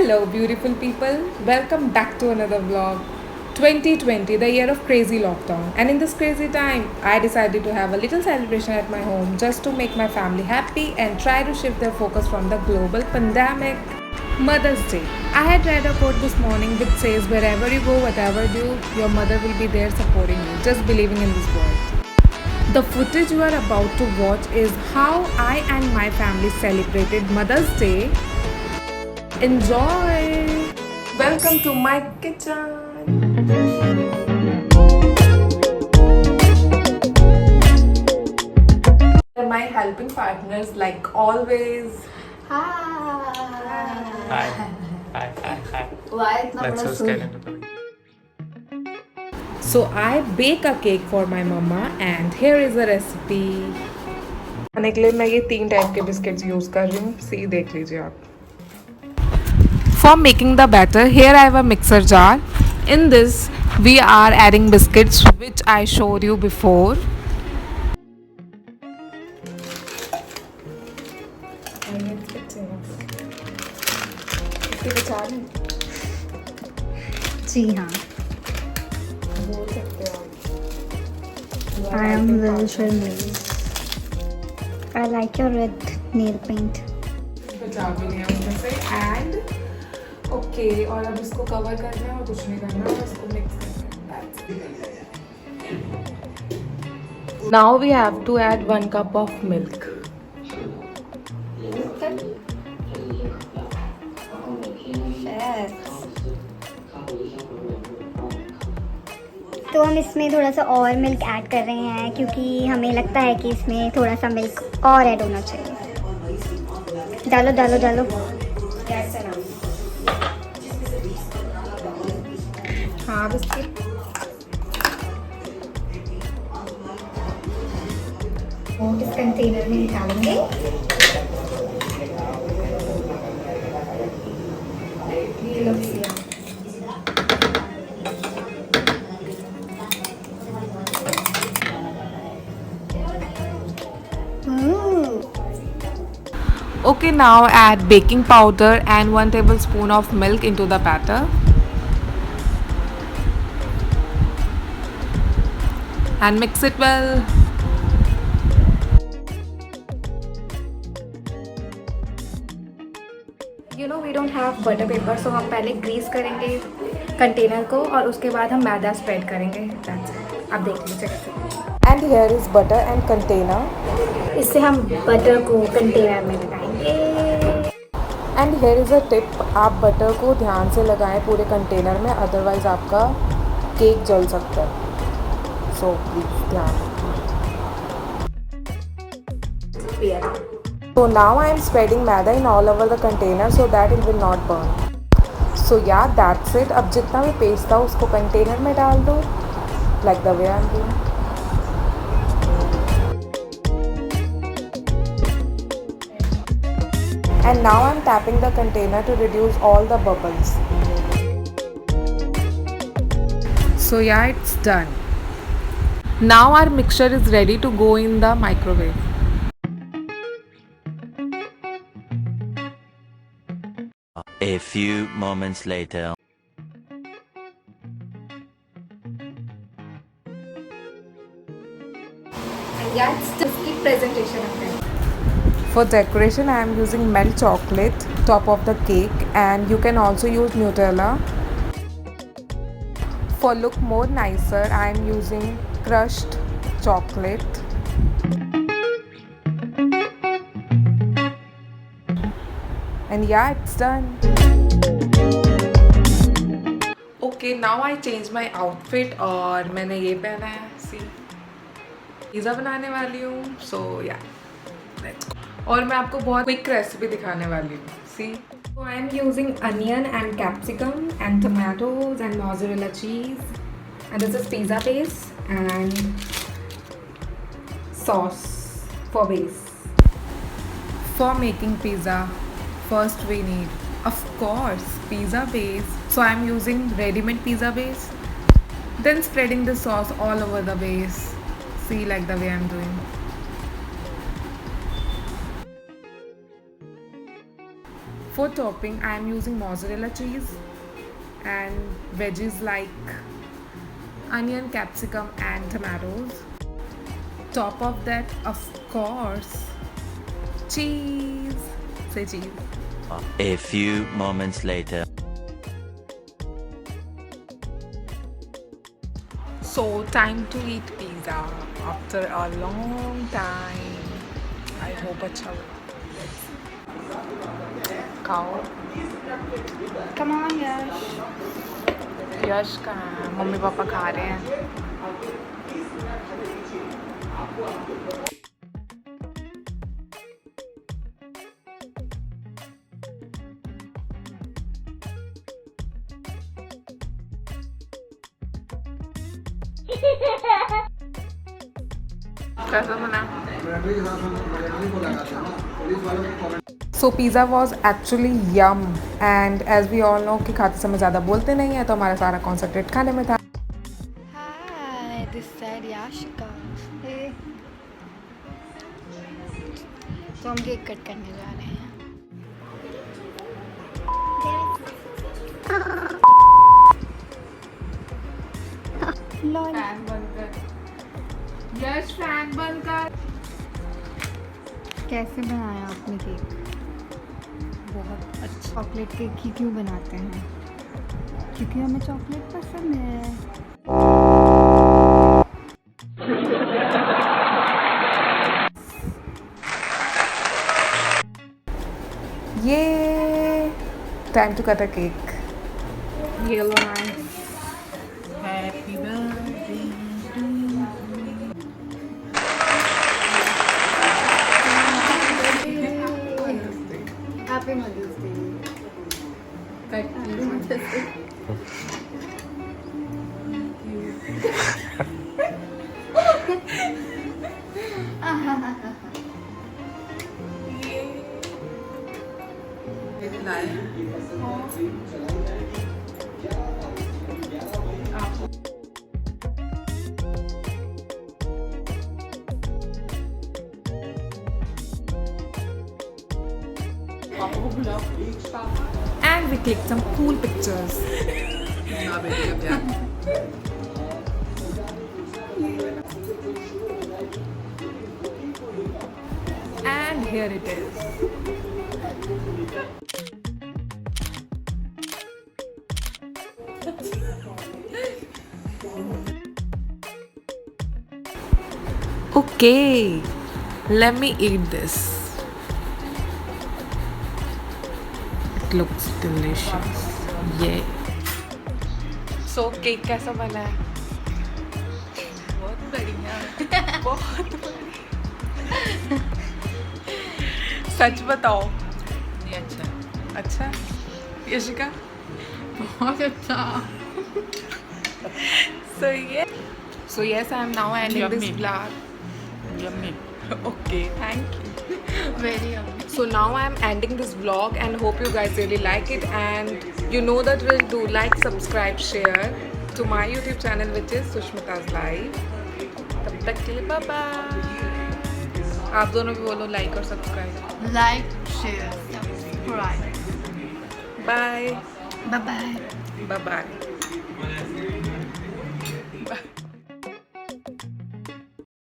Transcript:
Hello, beautiful people. Welcome back to another vlog. 2020, the year of crazy lockdown. And in this crazy time, I decided to have a little celebration at my home just to make my family happy and try to shift their focus from the global pandemic. Mother's Day. I had read a quote this morning which says, wherever you go, whatever you do, your mother will be there supporting you, just believing in this world. The footage you are about to watch is how I and my family celebrated Mother's Day. Enjoy! Welcome to my kitchen. My helping partners, like always. Hi. Hi. Why इतना Let's बड़ा just suit? get into the video. So I bake a cake for my mama and here is a recipe. खाने के लिए मैं ये 3 type के biscuits use कर रही हूँ. सी देख लीजिए आप. For making the batter, here I have a mixer jar. In this, we are adding biscuits which I showed you before. जी हाँ. I am Wilshire Mills. I like your red nail paint. बचा भी नहीं है उनमें से. And okay, और अब इसको कवर करना है और कुछ नहीं करना है, इसको मिक्स करना है. Now we have to add 1 cup of milk. तो हम इसमें थोड़ा सा और मिल्क ऐड कर रहे हैं क्योंकि हमें लगता है कि इसमें थोड़ा सा मिल्क और ऐड होना चाहिए. डालो डालो डालो. हाँ बिस्किट. इस कंटेनर में निकालेंगे. ये लो भैया. Okay, now add baking powder and 1 tablespoon of milk into the batter. And mix it well. You know we don't have butter paper, so हम पहले ग्रीस करेंगे कंटेनर को और उसके बाद हम मैदा स्प्रेड करेंगे. That's it. आप देख लीजिए. And here is butter and container. इससे हम बटर को कंटेनर में लगाएंगे. And here is a tip, आप बटर को ध्यान से लगाएं पूरे कंटेनर में, अदरवाइज़ आपका केक जल सकता है. सो प्लीज़ ध्यान. So now I am spreading maida in all over the container so that it will not burn. So yeah, that's it. अब जितना भी पेस्ट था उसको कंटेनर में डाल दो, like the way I am doing. And now I am tapping the container to reduce all the bubbles. So yeah, it's done. Now our mixture is ready to go in the microwave. A few moments later. Yeah, it's just the presentation of it. For decoration, I am using melt chocolate top of the cake, and you can also use Nutella. For look more nicer, I am using crushed chocolate. And yeah, it's done. Okay, now I changed my outfit और मैंने ये पहना है. See, pizza बनाने वाली हूँ. So yeah, let's go. और मैं आपको बहुत क्विक रेसिपी दिखाने वाली हूँ. See, so I am using onion and capsicum and tomatoes and mozzarella cheese, and this is pizza base and sauce for base. For making pizza, first we need, of course, pizza base. So I am using ready-made pizza base, then spreading the sauce all over the base. See, like the way I am doing. For topping, I am using mozzarella cheese and veggies like onion, capsicum, and tomatoes. Top of that, of course, cheese. Say cheese. A few moments later. So time to eat pizza after a long time. I hope अच्छा हो. खाओ. Come on, Yash. यश कहाँ है? Mummy papa खा रहे हैं. कैसा बना? So pizza was actually yum, and as we all know कि खाते समय ज़्यादा बोलते नहीं हैं, तो हमारा सारा कॉन्सेंट्रेट खाने में था. Hi, this side Yashika. Hey. तो हम केक कट करने जा रहे हैं. लॉल. फैन बंद कर. यश फैन बंद कर. कैसे बनाया आपने केक? बहुत अच्छा. चॉकलेट केक ही क्यों बनाते हैं? क्योंकि हमें चॉकलेट पसंद है. Yay! Time to cut a cake. Yellow knife. Happy birthday to you. Happy Mother's Day. And we clicked some cool pictures. And here it is. Okay, let me eat this. It looks delicious. Yeah. So cake कैसा बना है? बहुत बढ़िया. बहुत बढ़िया. सच बताओ. ये अच्छा है. अच्छा. यशिका. बहुत अच्छा. So yes, I am now ending this Yummy. vlog. Yummy. Okay, thank you. Very yummy. So now I am ending this vlog and hope you guys really like it, and you know that will do like, subscribe, share to my YouTube channel which is Sushmita's Life. तब तक के लिए bye bye. आप दोनों भी बोलो like और subscribe. Like, share, subscribe. Bye. Bye bye. Bye bye.